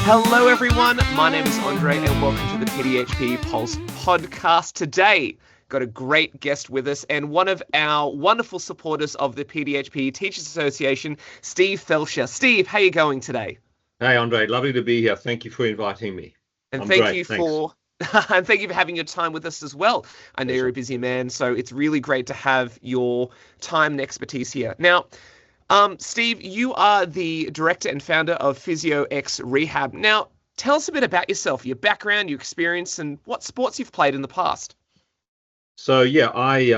Hello everyone, my name is Andre and welcome to the PDHPE Pulse podcast. Today, got a great guest with us and one of our wonderful supporters of the PDHPE Teachers Association, Steve Felsher. Steve, how are you going today? Hey Andre, lovely to be here. Thank you for inviting me. And I'm thank great, you thanks. and thank you for having your time with us as well. I know you're a busy man, so it's really great to have your time and expertise here. Now, Steve, you are the director and founder of Physiotherapist. Now, tell us a bit about yourself, your background, your experience, and what sports you've played in the past. So yeah, I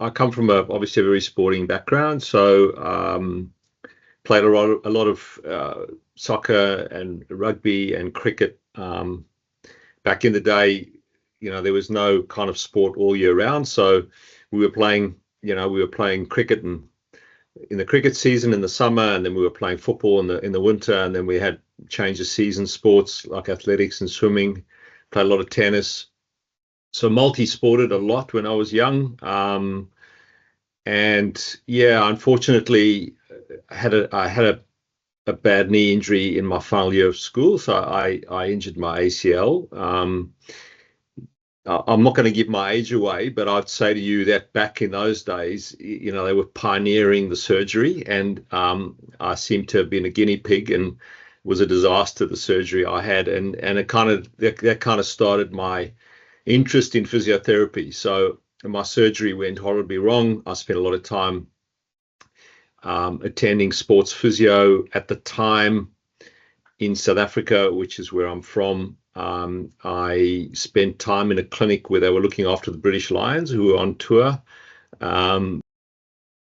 come from obviously a very sporting background. So played a lot of soccer and rugby and cricket. Back in the day, there was no kind of sport all year round. So we were playing cricket and in the cricket season in the summer, and then we were playing football in the winter, and then we had change of season sports like athletics and swimming. Played a lot of tennis. So multi-sported a lot when I was young. And yeah, unfortunately, I had a bad knee injury in my final year of school. So I injured my ACL. I'm not going to give my age away, but I'd say to you that back in those days, they were pioneering the surgery, and I seem to have been a guinea pig, and was a disaster, the surgery I had, and it that kind of started my interest in physiotherapy. So my surgery went horribly wrong. I spent a lot of time attending sports physio at the time in South Africa, which is where I'm from. I spent time in a clinic where they were looking after the British Lions, who were on tour. In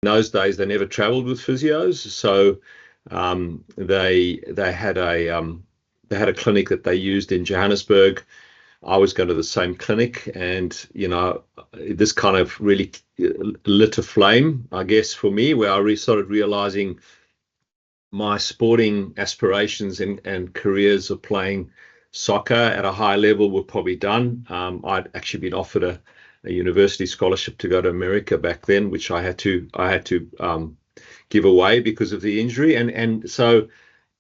those days, they never travelled with physios, so they had a clinic that they used in Johannesburg. I was going to the same clinic, and this kind of really lit a flame, I guess, for me, where I really started realizing my sporting aspirations and careers of playing soccer at a high level were probably done. I'd actually been offered a university scholarship to go to America back then, which I had to give away because of the injury, and so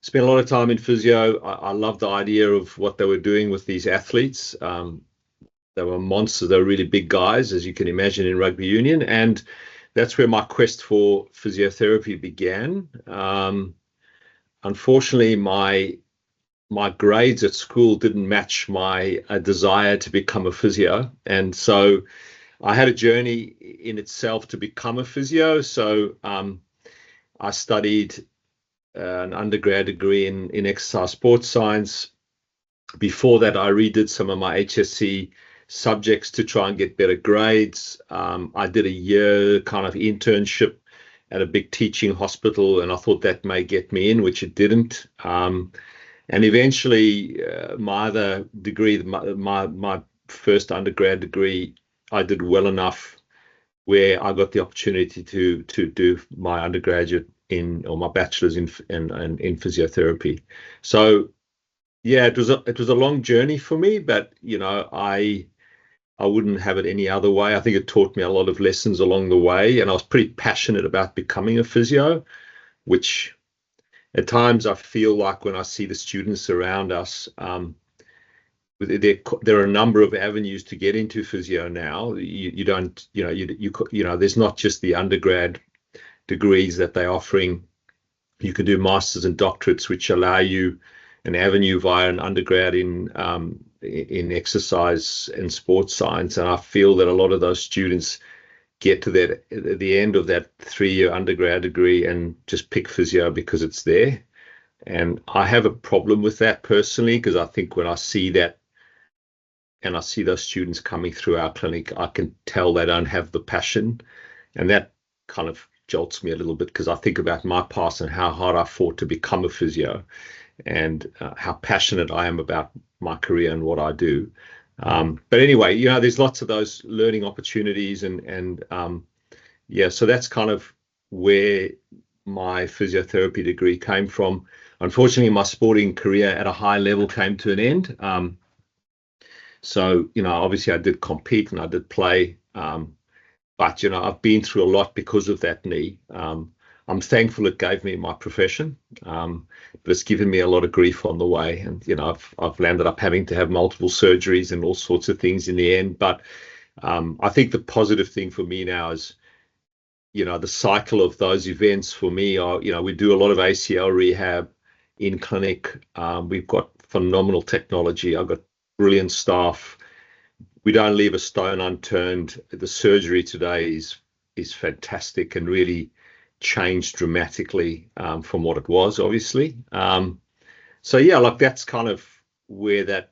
spent a lot of time in physio. I love the idea of what they were doing with these athletes. They were monsters. They were really big guys, as you can imagine, in rugby union, and that's where my quest for physiotherapy began. Unfortunately, my grades at school didn't match my desire to become a physio, and so I had a journey in itself to become a physio. So I studied an undergrad degree in exercise sports science. Before that, I redid some of my HSC subjects to try and get better grades. I did a year kind of internship at a big teaching hospital, and I thought that may get me in, which it didn't. And eventually, my other degree, my first undergrad degree, I did well enough where I got the opportunity to do my undergraduate or my bachelor's in physiotherapy. So yeah, it was a long journey for me, but I wouldn't have it any other way. I think it taught me a lot of lessons along the way, and I was pretty passionate about becoming a physio, which at times I feel like when I see the students around us, there are a number of avenues to get into physio now. You don't, there's not just the undergrad degrees that they're offering. You can do masters and doctorates, which allow you an avenue via an undergrad in exercise and sports science. And I feel that a lot of those students get to the end of that 3-year undergrad degree and just pick physio because it's there. And I have a problem with that personally, because I think when I see that and I see those students coming through our clinic, I can tell they don't have the passion, and that kind of jolts me a little bit, because I think about my past and how hard I fought to become a physio, and how passionate I am about my career and what I do. But anyway, there's lots of those learning opportunities, and so that's kind of where my physiotherapy degree came from. Unfortunately, my sporting career at a high level came to an end. So, obviously I did compete and I did play, but, I've been through a lot because of that knee. I'm thankful it gave me my profession, but it's given me a lot of grief on the way. And, I've landed up having to have multiple surgeries and all sorts of things in the end. But I think the positive thing for me now is, the cycle of those events for me are, we do a lot of ACL rehab in clinic. We've got phenomenal technology. I've got brilliant staff. We don't leave a stone unturned. The surgery today is fantastic and really changed dramatically from what it was, obviously. So yeah, like that's kind of where that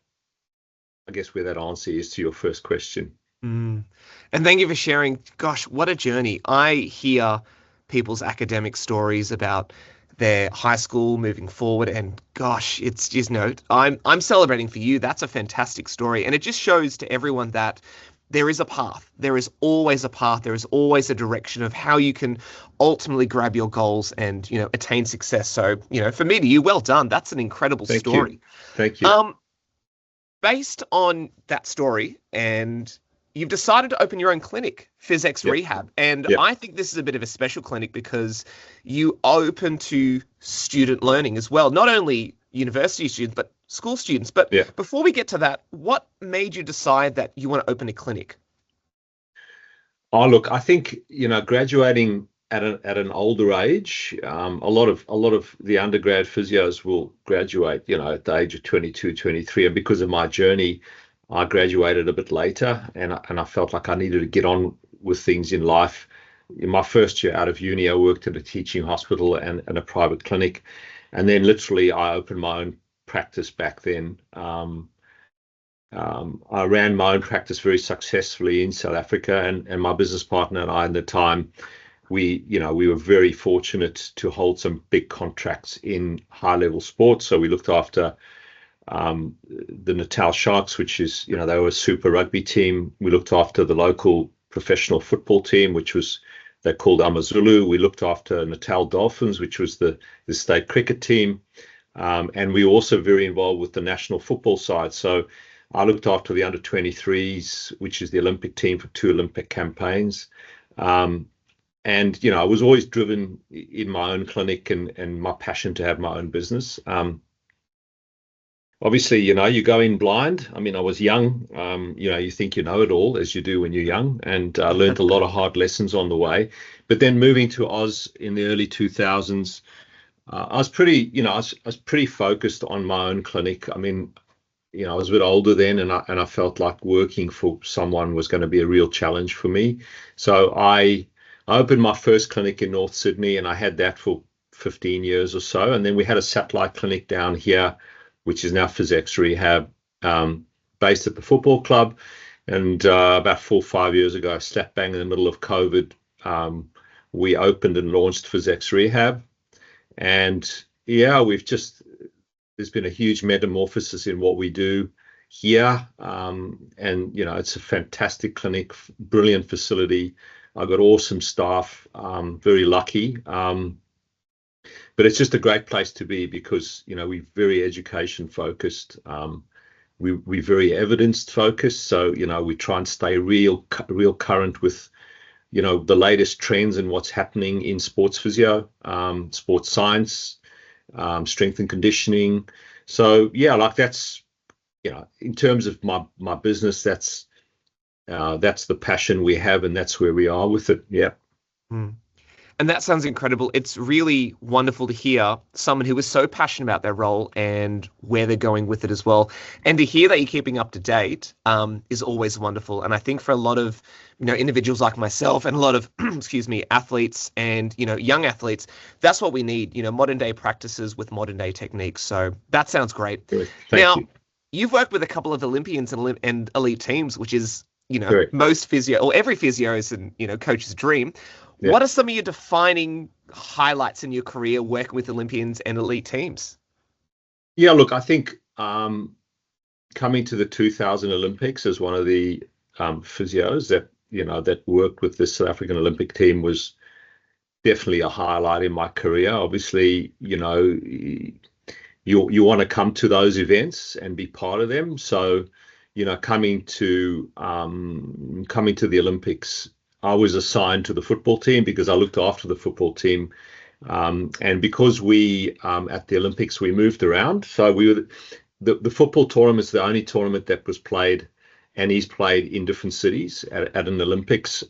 answer is to your first question. And thank you for sharing. Gosh, what a journey. I hear people's academic stories about their high school moving forward, and gosh, it's just, I'm celebrating for you. That's a fantastic story. And it just shows to everyone that there is a path. There is always a path. There is always a direction of how you can ultimately grab your goals and, attain success. So, for me to you, well done. That's an incredible story. Thank you. Based on that story, and you've decided to open your own clinic, PhysXrehab. And I think this is a bit of a special clinic because you open to student learning as well, not only university students, but school students. But before we get to that, what made you decide that you want to open a clinic? Oh, look, I think, graduating at an older age, a lot of the undergrad physios will graduate, at the age of 22, 23. And because of my journey, I graduated a bit later, and I felt like I needed to get on with things in life. In my first year out of uni, I worked at a teaching hospital and a private clinic. And then literally I opened my own practice back then. I ran my own practice very successfully in South Africa, and my business partner and I at the time, we were very fortunate to hold some big contracts in high-level sports. So we looked after the Natal Sharks, which is, they were a super rugby team. We looked after the local professional football team, which was, they're called Amazulu. We looked after Natal Dolphins, which was the state cricket team. And we were also very involved with the national football side. So I looked after the under-23s, which is the Olympic team for 2 Olympic campaigns. And, I was always driven in my own clinic and my passion to have my own business. Obviously, you go in blind. I mean, I was young. You think you know it all, as you do when you're young, and I learned a lot of hard lessons on the way. But then moving to Oz in the early 2000s, I was pretty focused on my own clinic. I mean, I was a bit older then, and I felt like working for someone was going to be a real challenge for me. So I opened my first clinic in North Sydney, and I had that for 15 years or so. And then we had a satellite clinic down here, which is now PhysXrehab, based at the football club. And about 4 or 5 years ago, slap bang in the middle of COVID, we opened and launched PhysXrehab. And there's been a huge metamorphosis in what we do here. And, it's a fantastic clinic, brilliant facility. I've got awesome staff, very lucky. But it's just a great place to be because, we're very education focused. We're very evidence focused. So, we try and stay real current with, the latest trends and what's happening in sports physio, sports science, strength and conditioning. So, that's, in terms of my business, that's the passion we have, and that's where we are with it. Yeah. Mm. And that sounds incredible. It's really wonderful to hear someone who is so passionate about their role and where they're going with it as well. And to hear that you're keeping up to date is always wonderful. And I think for a lot of, individuals like myself and a lot of, athletes and, young athletes, that's what we need, modern day practices with modern day techniques. So that sounds great. Thank you. You've worked with a couple of Olympians and elite teams, which is, Correct. most physio or every physio's and, coach's dream. Yeah. What are some of your defining highlights in your career working with Olympians and elite teams? Yeah, look, I think coming to the 2000 Olympics as one of the physios that worked with the South African Olympic team was definitely a highlight in my career. Obviously, you want to come to those events and be part of them. So, coming to the Olympics, I was assigned to the football team because I looked after the football team And because we at the Olympics we moved around, so we were the football tournament is the only tournament that was played, and he's played in different cities at an Olympics.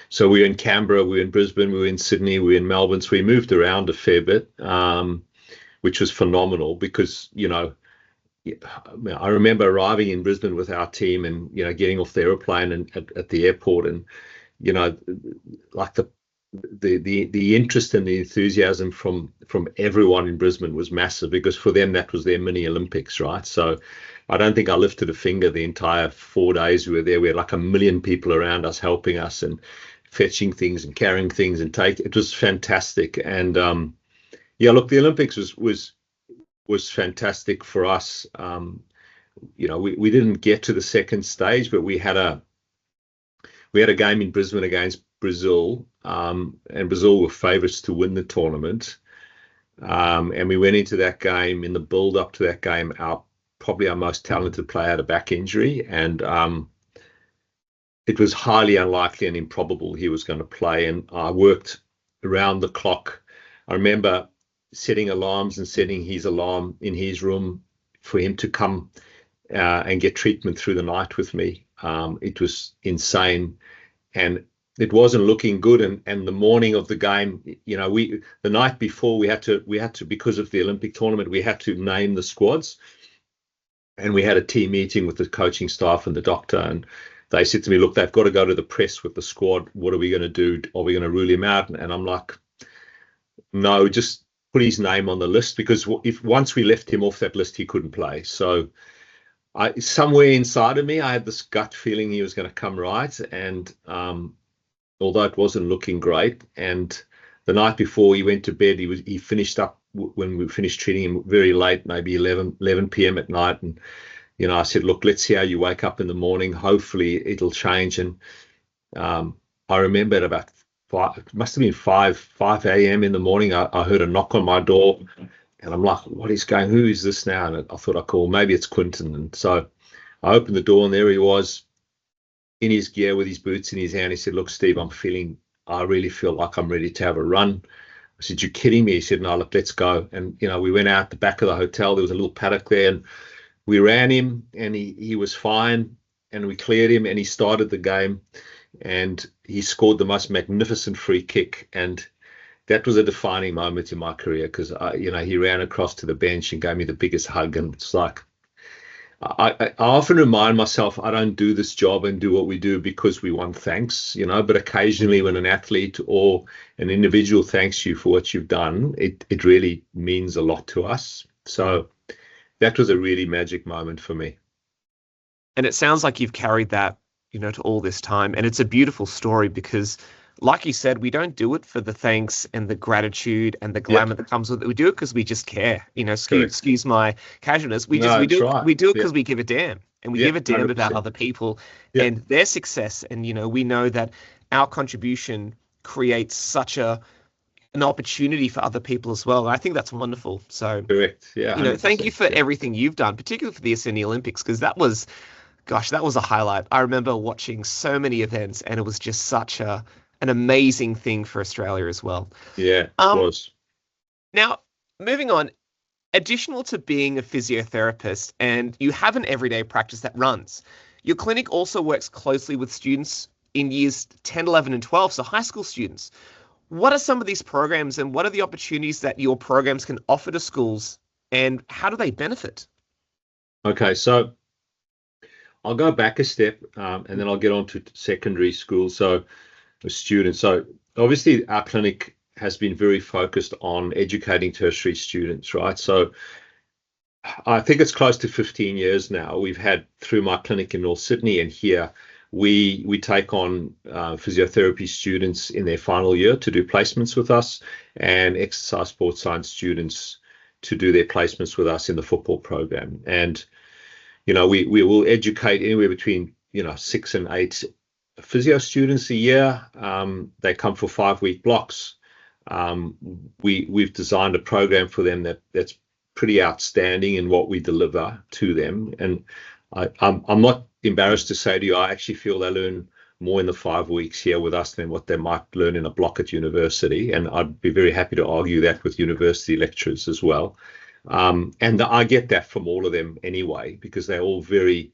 So we were in Canberra, we were in Brisbane, we were in Sydney, we were in Melbourne. So we moved around a fair bit, which was phenomenal because, I remember arriving in Brisbane with our team and, getting off the aeroplane and at the airport, and, like the interest and the enthusiasm from everyone in Brisbane was massive, because for them that was their mini Olympics, right? So I don't think I lifted a finger the entire 4 days we were there. We had like 1 million people around us helping us and fetching things and carrying things and it was fantastic. And look, the Olympics was fantastic for us. We didn't get to the second stage, but we had a game in Brisbane against Brazil, and Brazil were favourites to win the tournament. And we went into that game, in the build up to that game, probably our most talented player had a back injury, and it was highly unlikely and improbable he was going to play. And I worked around the clock. I remember setting alarms and setting his alarm in his room for him to come and get treatment through the night with me. It was insane, and it wasn't looking good. And the morning of the game, the night before, we had to, because of the Olympic tournament, we had to name the squads, and we had a team meeting with the coaching staff and the doctor, and they said to me, look, they've got to go to the press with the squad. What are we going to do? Are we going to rule him out? And I'm like, no, just put his name on the list, because if once we left him off that list, he couldn't play. So somewhere inside of me, I had this gut feeling he was going to come right. And although it wasn't looking great, and the night before he went to bed, he finished up when we finished treating him very late, maybe 11 p.m. at night. And I said, look, let's see how you wake up in the morning. Hopefully it'll change. And I remember at about it must have been 5 a.m. in the morning, I heard a knock on my door, and I'm like, who is this now? And I thought, maybe it's Quinton. And so I opened the door, and there he was in his gear with his boots in his hand. He said, look, Steve, I really feel like I'm ready to have a run. I said, you're kidding me? He said, no, look, let's go. And, we went out the back of the hotel. There was a little paddock there, and we ran him, and he was fine, and we cleared him, and he started the game, and he scored the most magnificent free kick. And that was a defining moment in my career, because, he ran across to the bench and gave me the biggest hug. And it's like, I often remind myself, I don't do this job and do what we do because we want thanks, but occasionally when an athlete or an individual thanks you for what you've done, it really means a lot to us. So that was a really magic moment for me. And it sounds like you've carried that, to all this time. And it's a beautiful story because, like you said, we don't do it for the thanks and the gratitude and the glamour that comes with it. We do it because we just care. Excuse my casualness. We do it because we give a damn, and we give a damn 100%. About other people and their success. And we know that our contribution creates such an opportunity for other people as well. And I think that's wonderful. So correct. Yeah. Thank you for everything you've done, particularly for the Sydney Olympics, because that was a highlight. I remember watching so many events, and it was just such an amazing thing for Australia as well. Yeah, it was. Now, moving on, additional to being a physiotherapist, and you have an everyday practice that runs, your clinic also works closely with students in years 10, 11, and 12, so high school students. What are some of these programs, and what are the opportunities that your programs can offer to schools, and how do they benefit? Okay, so I'll go back a step, and then I'll get on to secondary school. So students. So obviously our clinic has been very focused on educating tertiary students, right? So I think it's close to 15 years now. We've had, through my clinic in North Sydney and here, we take on physiotherapy students in their final year to do placements with us, and exercise sports science students to do their placements with us in the football program. And we will educate anywhere between 6 and 8 physio students a year. They come for 5-week blocks. We've designed a program for them that's pretty outstanding in what we deliver to them. And I'm not embarrassed to say to you, I actually feel they learn more in the 5 weeks here with us than what they might learn in a block at university. And I'd be very happy to argue that with university lecturers as well. And I get that from all of them anyway, because they're all very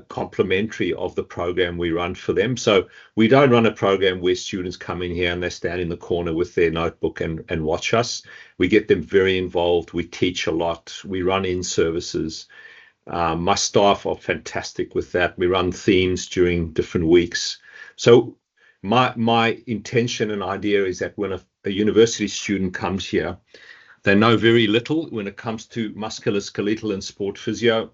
complimentary of the program we run for them. So we don't run a program where students come in here and they stand in the corner with their notebook and watch us. We get them very involved. We teach a lot. We run in services. My staff are fantastic with that. We run themes during different weeks. So my intention and idea is that when a university student comes here, they know very little when it comes to musculoskeletal and sport physio.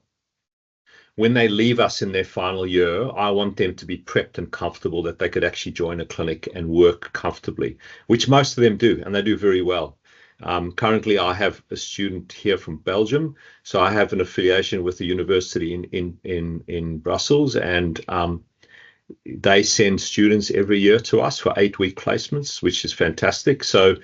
When they leave us in their final year, I want them to be prepped and comfortable that they could actually join a clinic and work comfortably, which most of them do, and they do very well. Currently, I have a student here from Belgium, so I have an affiliation with the university in Brussels, and they send students every year to us for 8-week placements, which is fantastic. So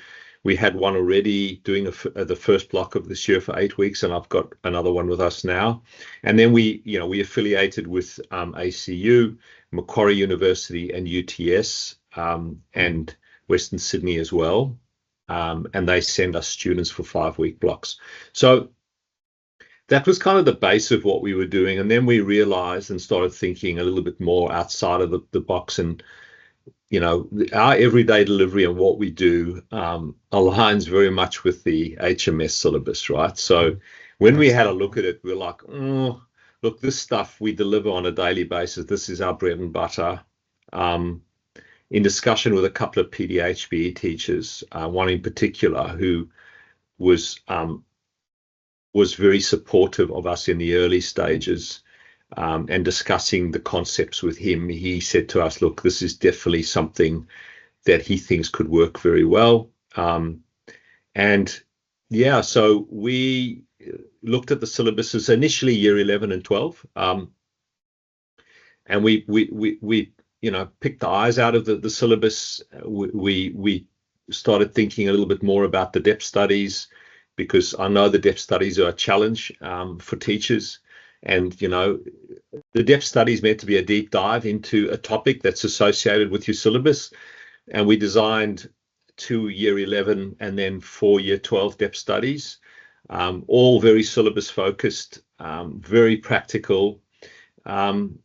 we had one already doing the first block of this year for 8 weeks, and I've got another one with us now. And then we affiliated with ACU, Macquarie University, and UTS, and Western Sydney as well. And they send us students for 5-week blocks. So that was kind of the base of what we were doing. And then we realized and started thinking a little bit more outside of the box, and our everyday delivery and what we do aligns very much with the HMS syllabus, right? So when we had a look at it, we're like, oh, look, this stuff we deliver on a daily basis. This is our bread and butter. In discussion with a couple of PDHPE teachers, one in particular who was very supportive of us in the early stages, and discussing the concepts with him, he said to us, look, this is definitely something that he thinks could work very well. So we looked at the syllabuses initially, year 11 and 12, and we picked the eyes out of the syllabus. We started thinking a little bit more about the depth studies, because I know the depth studies are a challenge for teachers. And, the depth study is meant to be a deep dive into a topic that's associated with your syllabus. And we designed 2 year 11 and then 4 year 12 depth studies, all very syllabus focused, very practical. And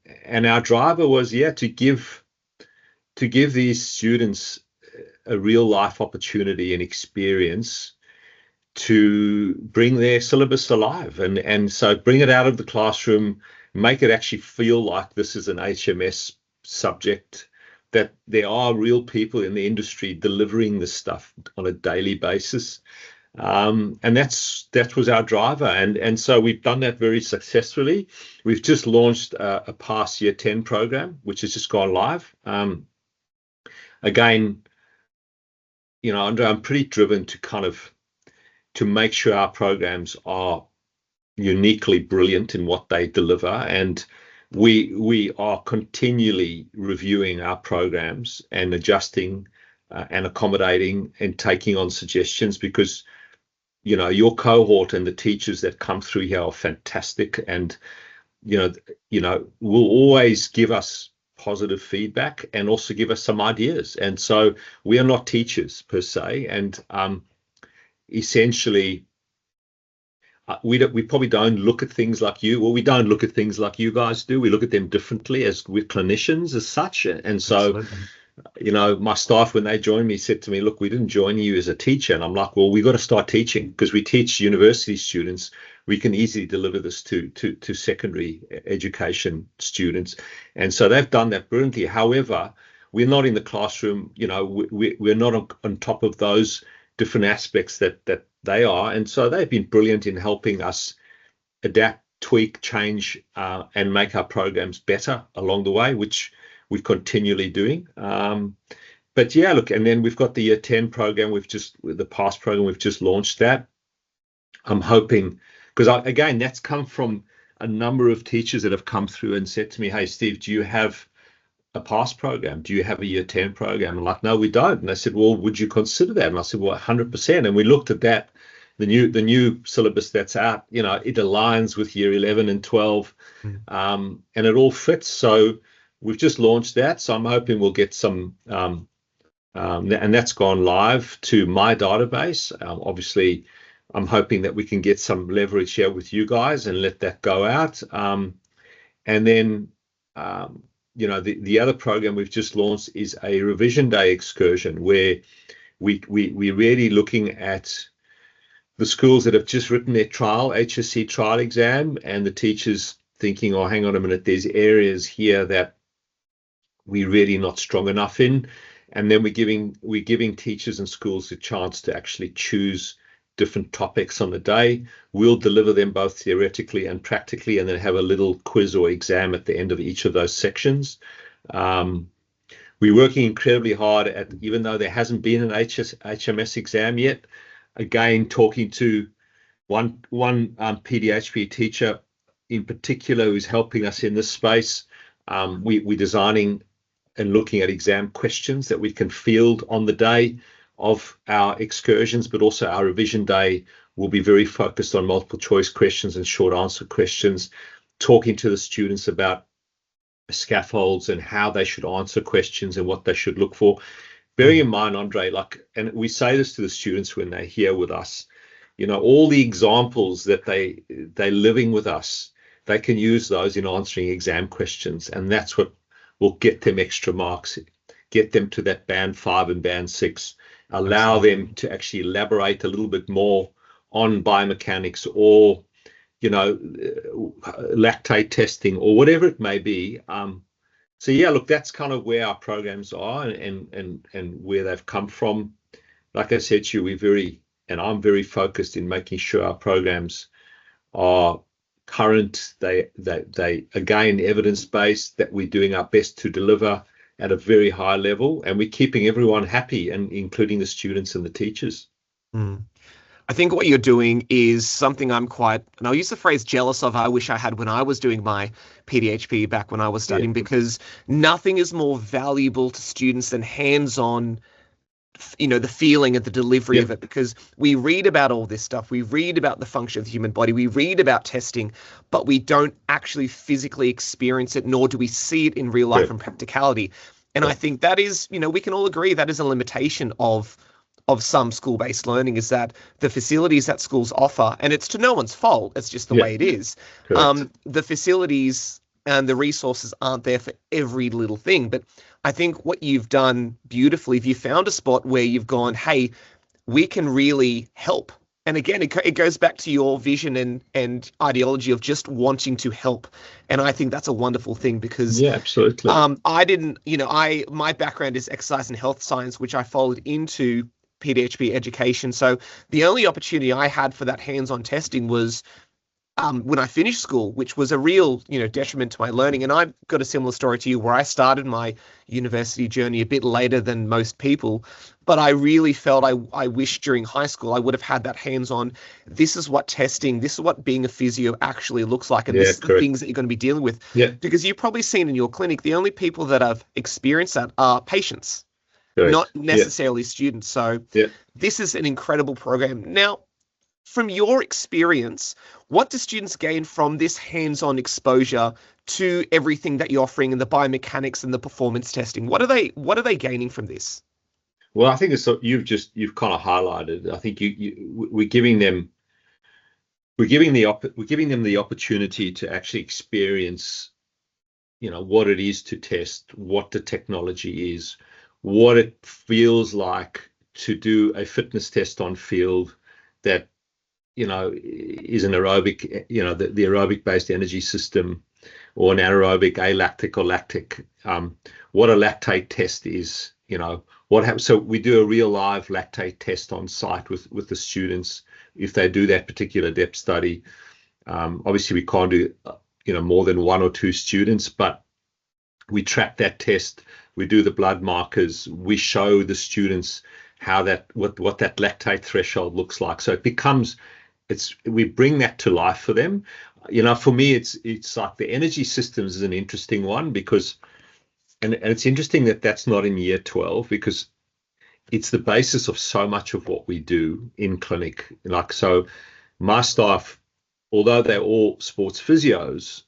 our driver was, to give these students a real life opportunity and experience to bring their syllabus alive, and so bring it out of the classroom, make it actually feel like this is an HMS subject, that there are real people in the industry delivering this stuff on a daily basis. And that was our driver. And so we've done that very successfully. We've just launched a past year 10 program, which has just gone live. Again, Andre, I'm pretty driven to make sure our programs are uniquely brilliant in what they deliver, and we are continually reviewing our programs and adjusting and accommodating and taking on suggestions, because your cohort and the teachers that come through here are fantastic, and will always give us positive feedback and also give us some ideas. And so we are not teachers per se, and essentially we probably don't look at things like you, or we don't look at things like you guys do. We look at them differently as we're clinicians as such. And so my staff, when they joined me, said to me, look, we didn't join you as a teacher. And I'm like, well, we got to start teaching, because we teach university students. We can easily deliver this to secondary education students. And so they've done that brilliantly. However, we're not in the classroom, we're not on top of those different aspects that they are. And so they've been brilliant in helping us adapt, tweak, change, and make our programs better along the way, which we're continually doing. But yeah, look, and then we've got the year 10 program. The past program, we've just launched that. I'm hoping, because again, that's come from a number of teachers that have come through and said to me, hey, Steve, do you have a past program? Do you have a year 10 program? I'm like, no, we don't. And they said, well, would you consider that? And I said, well, 100%. And we looked at that the new syllabus that's out, it aligns with year 11 and 12, and it all fits. So we've just launched that. So I'm hoping we'll get some, and that's gone live to my database. Obviously, I'm hoping that we can get some leverage here with you guys and let that go out. And then, the other program we've just launched is a revision day excursion, where we're really looking at the schools that have just written their HSC trial exam, and the teachers thinking, oh, hang on a minute, there's areas here that we're really not strong enough in. And then we're giving teachers and schools a chance to actually choose different topics on the day. We'll deliver them both theoretically and practically, and then have a little quiz or exam at the end of each of those sections. We're working incredibly hard at, even though there hasn't been an HMS exam yet, again, talking to one PDHPE teacher in particular who's helping us in this space. We're designing and looking at exam questions that we can field on the day of our excursions, but also our revision day will be very focused on multiple choice questions and short answer questions, talking to the students about scaffolds and how they should answer questions and what they should look for. Bearing in mind, Andre, and we say this to the students when they're here with us, all the examples that they're living with us, they can use those in answering exam questions, and that's what will get them extra marks, get them to that band 5 and band 6, allow them to actually elaborate a little bit more on biomechanics or, lactate testing or whatever it may be. So yeah, look, that's kind of where our programs are and where they've come from. Like I said to you, I'm very focused in making sure our programs are current. They again, evidence-based, that we're doing our best to deliver at a very high level, and we're keeping everyone happy, and including the students and the teachers. I think what you're doing is something I'm quite, and I'll use the phrase jealous of, I wish I had when I was doing my PDHPE back when I was studying, because nothing is more valuable to students than hands-on, the feeling and the delivery of it, because we read about all this stuff. We read about the function of the human body. We read about testing, but we don't actually physically experience it, nor do we see it in real life and practicality. And I think that is, we can all agree that is a limitation of some school-based learning, is that the facilities that schools offer, and it's to no one's fault, it's just the way it is. The facilities and the resources aren't there for every little thing. But I think what you've done beautifully, if you found a spot where you've gone, hey, we can really help. And again, it goes back to your vision and ideology of just wanting to help. And I think that's a wonderful thing, because absolutely. I didn't, my background is exercise and health science, which I followed into PDHPE education. So the only opportunity I had for that hands-on testing was when I finished school, which was a real, detriment to my learning. And I've got a similar story to you, where I started my university journey a bit later than most people, but I really felt I wish during high school I would have had that hands-on. This is what testing, this is what being a physio actually looks like, and this is the things that you're going to be dealing with. Because you've probably seen in your clinic, the only people that have experienced that are patients, not necessarily students. So this is an incredible program. Now, from your experience, what do students gain from this hands-on exposure to everything that you're offering in the biomechanics and the performance testing? What are they gaining from this? Well, I think it's you've kind of highlighted. I think we're giving them the opportunity to actually experience, what it is to test, what the technology is, what it feels like to do a fitness test on field that is an aerobic, the aerobic based energy system, or an anaerobic alactic or lactic, what a lactate test is, what happens. So we do a real live lactate test on site with the students if they do that particular depth study. Obviously we can't do, more than 1 or 2 students, but we track that test. We do the blood markers. We show the students how what that lactate threshold looks like. So it becomes, we bring that to life for them. For me, it's like the energy systems is an interesting one, because, and it's interesting that that's not in year 12, because it's the basis of so much of what we do in clinic. Like, so my staff, although they're all sports physios,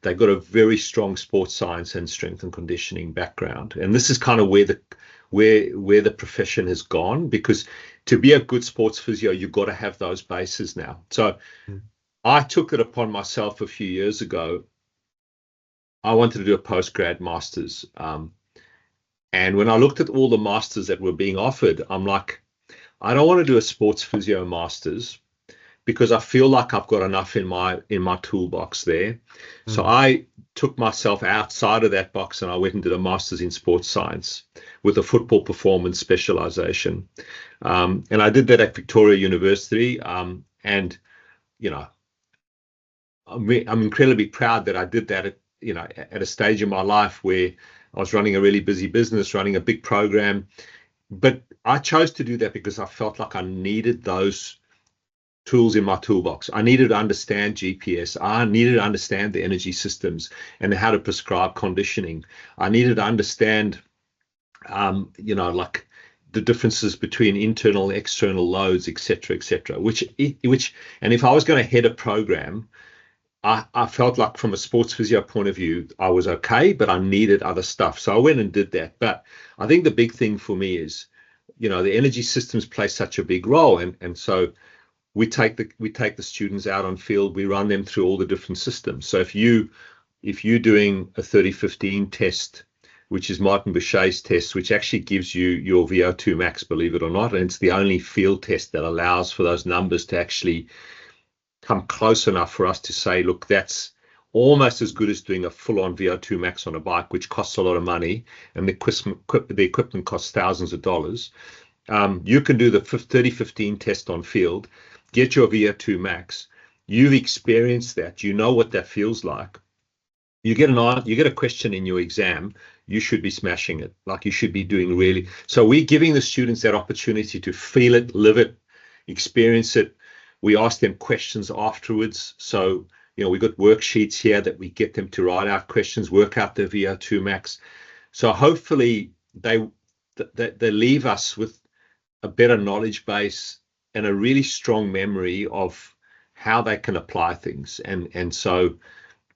they've got a very strong sports science and strength and conditioning background. And this is kind of where the profession has gone, because to be a good sports physio, you've got to have those bases now. So I took it upon myself a few years ago. I wanted to do a postgrad master's. And when I looked at all the masters that were being offered, I'm like, I don't want to do a sports physio master's because I feel like I've got enough in my toolbox there. So I took myself outside of that box and I went and did a master's in sports science with a football performance specialization. And I did that at Victoria University. And, you know, I'm incredibly proud that I did that at a stage in my life where I was running a really busy business, running a big program. But I chose to do that because I felt like I needed those tools in my toolbox. I needed to understand GPS. I needed to understand the energy systems and how to prescribe conditioning. I needed to understand, like the differences between internal and external loads, et cetera, which, and if I was going to head a program, I felt like from a sports physio point of view, I was okay, but I needed other stuff. So I went and did that. But I think the big thing for me is, the energy systems play such a big role. And so we take the students out on field, we run them through all the different systems. So if you're doing a 30-15 test, which is Martin Boucher's test, which actually gives you your VO2 max, believe it or not, and it's the only field test that allows for those numbers to actually come close enough for us to say, look, that's almost as good as doing a full-on VO2 max on a bike, which costs a lot of money, and the equipment costs thousands of dollars. You can do the 30-15 test on field, get your VO2 max. You've experienced that. You know what that feels like. You get a question in your exam. You should be smashing it. Like, you should be doing really. So we're giving the students that opportunity to feel it, live it, experience it. We ask them questions afterwards. So, we got worksheets here that we get them to write out questions, work out their VO2 max. So hopefully they leave us with a better knowledge base and a really strong memory of how they can apply things. And so,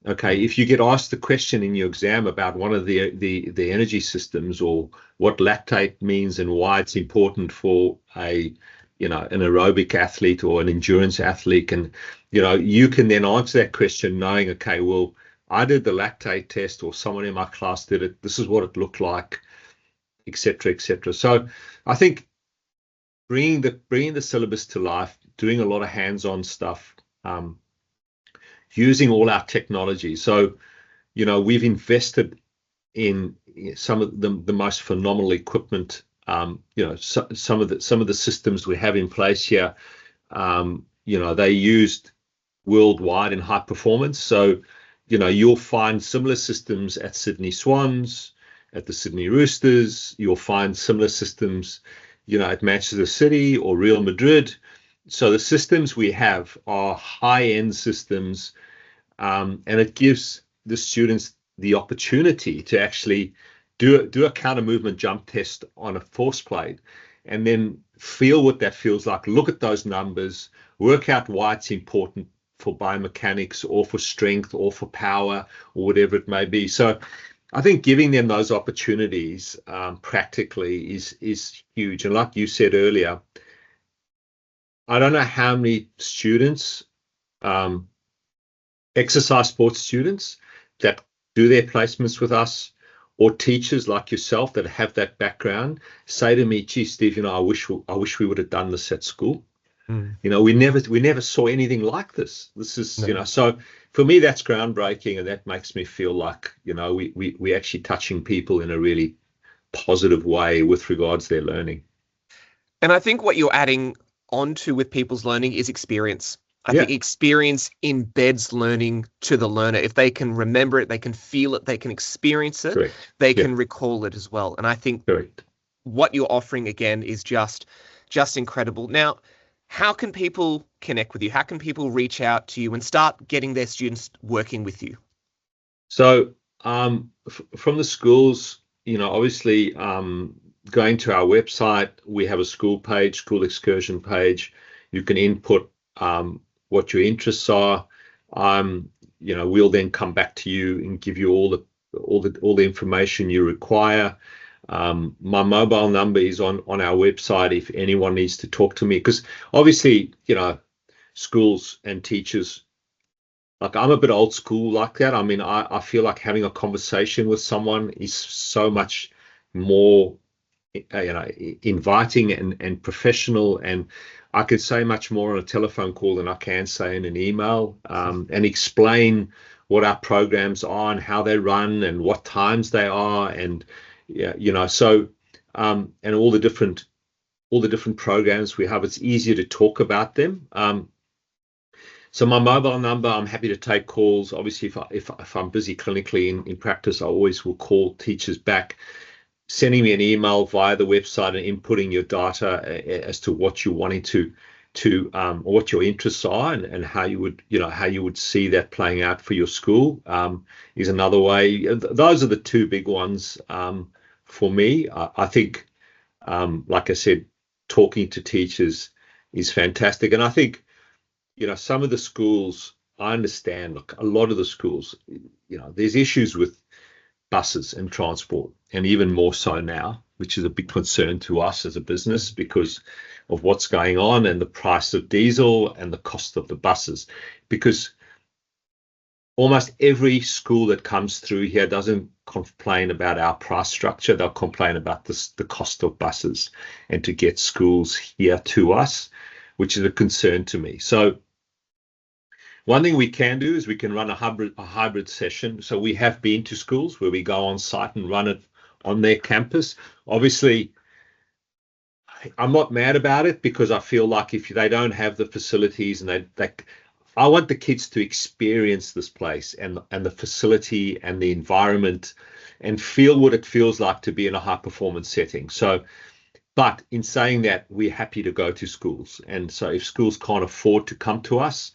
okay, if you get asked the question in your exam about one of the energy systems, or what lactate means and why it's important for an aerobic athlete or an endurance athlete, and you can then answer that question knowing, okay, well, I did the lactate test, or someone in my class did it, this is what it looked like, etc. So I think bringing the syllabus to life, doing a lot of hands-on stuff, using all our technology. So we've invested in some of the most phenomenal equipment. Some of the systems we have in place here, they used worldwide in high performance. So, you'll find similar systems at Sydney Swans, at the Sydney Roosters. You'll find similar systems, at Manchester City or Real Madrid. So the systems we have are high-end systems, and it gives the students the opportunity to actually do a counter movement jump test on a force plate, and then feel what that feels like, look at those numbers, work out why it's important for biomechanics or for strength or for power or whatever it may be. So I think giving them those opportunities practically is huge. And like you said earlier, I don't know how many students, exercise sports students, that do their placements with us, or teachers like yourself that have that background, say to me, gee, Steve, I wish we would have done this at school. We never saw anything like this. This is, so for me, that's groundbreaking, and that makes me feel like, we're actually touching people in a really positive way with regards to their learning. And I think what you're adding onto with people's learning is experience. I think experience embeds learning to the learner. If they can remember it, they can feel it, they can experience it, Correct. They can recall it as well. And I think what you're offering, again, is just incredible. Now, how can people connect with you? How can people reach out to you and start getting their students working with you? So from the schools, obviously going to our website, we have a school page, school excursion page. You can input what your interests are. We'll then come back to you and give you all the information you require. My mobile number is on our website if anyone needs to talk to me, because obviously, schools and teachers, like, I'm a bit old school like that. I mean, I feel like having a conversation with someone is so much more inviting and professional, and I could say much more on a telephone call than I can say in an email, and explain what our programs are and how they run and what times they are, and so and all the different programs we have. It's easier to talk about them. So my mobile number, I'm happy to take calls. Obviously, if I'm busy clinically in practice, I always will call teachers back. Sending me an email via the website and inputting your data as to what you're wanting to or what your interests are, and how you would see that playing out for your school is another way. Those are the two big ones for me. I think, like I said, talking to teachers is fantastic, and I think some of the schools, I understand. Look, a lot of the schools, there's issues with buses and transport, and even more so now, which is a big concern to us as a business because of what's going on and the price of diesel and the cost of the buses. Because almost every school that comes through here doesn't complain about our price structure. They'll complain about the cost of buses and to get schools here to us, which is a concern to me. So one thing we can do is we can run a hybrid session. So we have been to schools where we go on site and run it on their campus. Obviously, I'm not mad about it, because I feel like if they don't have the facilities, and I want the kids to experience this place and the facility and the environment and feel what it feels like to be in a high performance setting. So, but in saying that, we're happy to go to schools. And so if schools can't afford to come to us,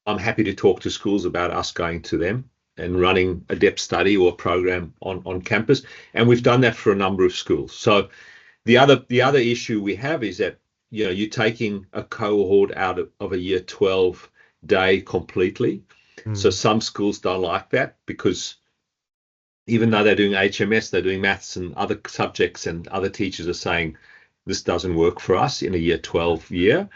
I'm happy to talk to schools about us going to them and running a depth study or program on campus. And we've done that for a number of schools. So the other issue we have is that, you're taking a cohort out of a year 12 day completely. So some schools don't like that, because even though they're doing HMS, they're doing maths and other subjects, and other teachers are saying this doesn't work for us in a year 12 year.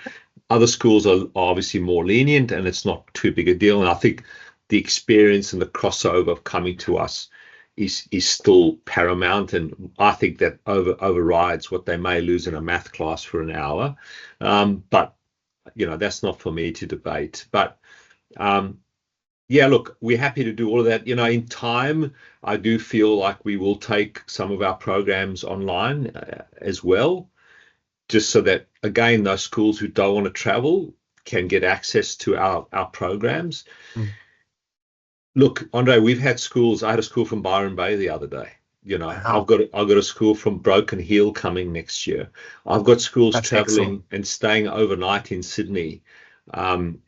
Other schools are obviously more lenient, and it's not too big a deal. And I think the experience and the crossover of coming to us is still paramount. And I think that overrides what they may lose in a math class for an hour. But, that's not for me to debate. But, look, we're happy to do all of that. In time, I do feel like we will take some of our programs online as well, just so that, again, those schools who don't want to travel can get access to our programs. Look, Andre, we've had schools. I had a school from Byron Bay the other day. Wow. I've got a school from Broken Hill coming next year. I've got schools traveling and staying overnight in Sydney. I've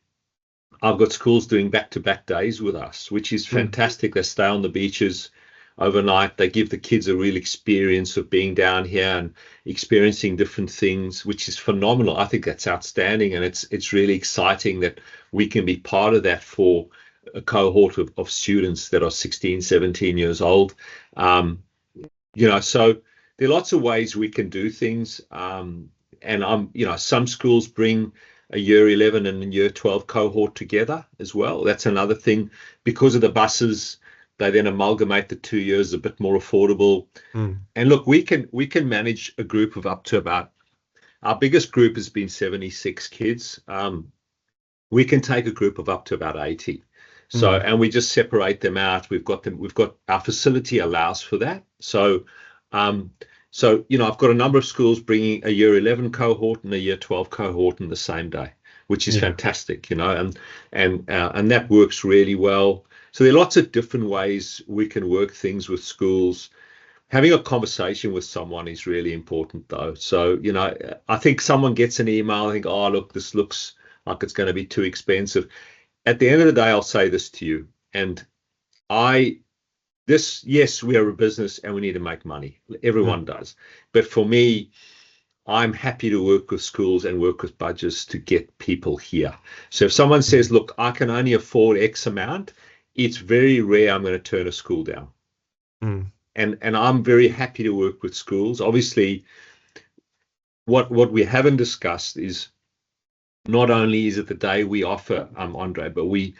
got schools doing back-to-back days with us, which is fantastic. They stay on the beaches overnight. They give the kids a real experience of being down here and experiencing different things, which is phenomenal. I think that's outstanding, and it's really exciting that we can be part of that for a cohort of students that are 16, 17 years old. So there are lots of ways we can do things. And some schools bring a year 11 and a year 12 cohort together as well. That's another thing. Because of the buses, they then amalgamate the 2 years, a bit more affordable. And look, we can manage a group of up to about, our biggest group has been 76 kids. We can take a group of up to about 80. So, and we just separate them out. We've got our facility allows for that. So, I've got a number of schools bringing a year 11 cohort and a year 12 cohort in the same day, which is fantastic, and that works really well. So there are lots of different ways we can work things with schools. Having a conversation with someone is really important, though. So, I think someone gets an email, I think, oh, look, this looks like it's going to be too expensive. At the end of the day, I'll say this to you, and I yes, we are a business and we need to make money. Everyone does. But for me, I'm happy to work with schools and work with budgets to get people here. So if someone says, look, I can only afford X amount, it's very rare I'm going to turn a school down. And I'm very happy to work with schools. Obviously, what we haven't discussed is not only is it the day we offer, Andre, but we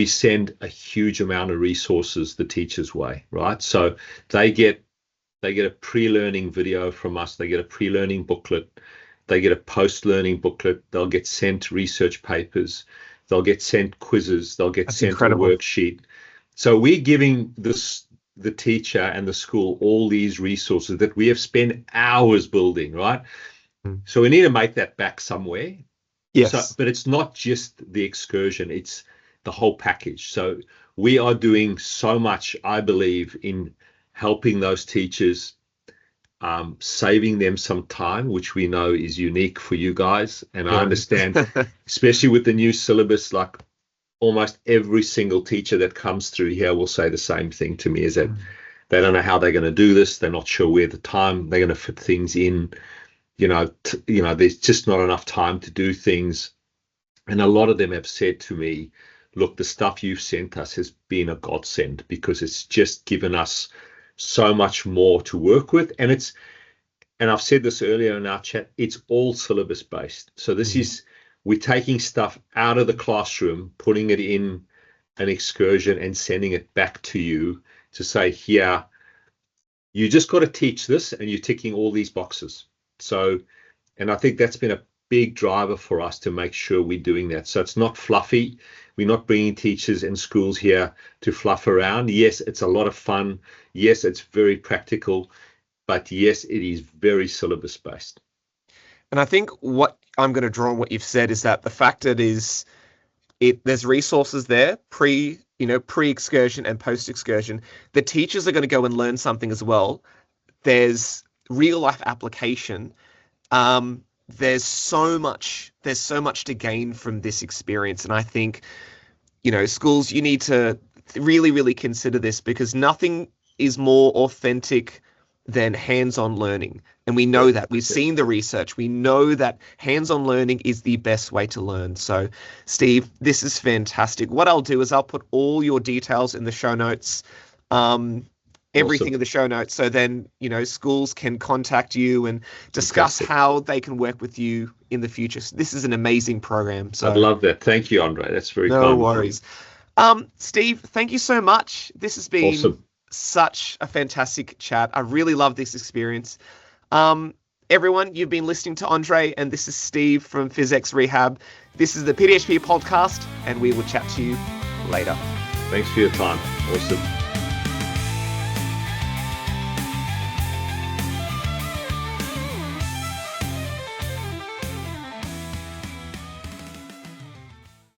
send a huge amount of resources the teachers' way, right? So they get a pre-learning video from us. They get a pre-learning booklet. They get a post-learning booklet. They'll get sent research papers. They'll get sent quizzes. They'll get sent a worksheet. So we're giving the teacher and the school all these resources that we have spent hours building, right? So we need to make that back somewhere. Yes. So, but it's not just the excursion, it's the whole package. So we are doing so much, I believe, in helping those teachers, saving them some time, which we know is unique for you guys. And I understand, especially with the new syllabus, like almost every single teacher that comes through here will say the same thing to me, is that they don't know how they're going to do this. They're not sure where the time they're going to fit things in. There's just not enough time to do things. And a lot of them have said to me, look, the stuff you've sent us has been a godsend, because it's just given us so much more to work with. And I've said this earlier in our chat, it's all syllabus based. So this is, we're taking stuff out of the classroom, putting it in an excursion and sending it back to you to say, here, you just got to teach this and you're ticking all these boxes. So, and I think that's been a big driver for us to make sure we're doing that. So it's not fluffy. We're not bringing teachers and schools here to fluff around. Yes, it's a lot of fun. Yes, it's very practical. But yes, it is very syllabus based. And I think what I'm going to draw on what you've said is that the fact that there's resources there pre-excursion and post-excursion. The teachers are going to go and learn something as well. There's real life application. There's so much to gain from this experience. And I think, schools, you need to really, really consider this, because nothing is more authentic than hands-on learning. And we know that. We've seen the research. We know that hands-on learning is the best way to learn. So, Steve, this is fantastic. What I'll do is I'll put all your details in the show notes, everything in the show notes. So then, schools can contact you and discuss how they can work with you in the future. So this is an amazing program. So I'd love that. Thank you, Andre. That's very kind. No worries. Steve, thank you so much. This has been such a fantastic chat. I really love this experience. Everyone, you've been listening to Andre, and this is Steve from PhysXrehab. This is the PDHPE podcast, and we will chat to you later. Thanks for your time. Awesome.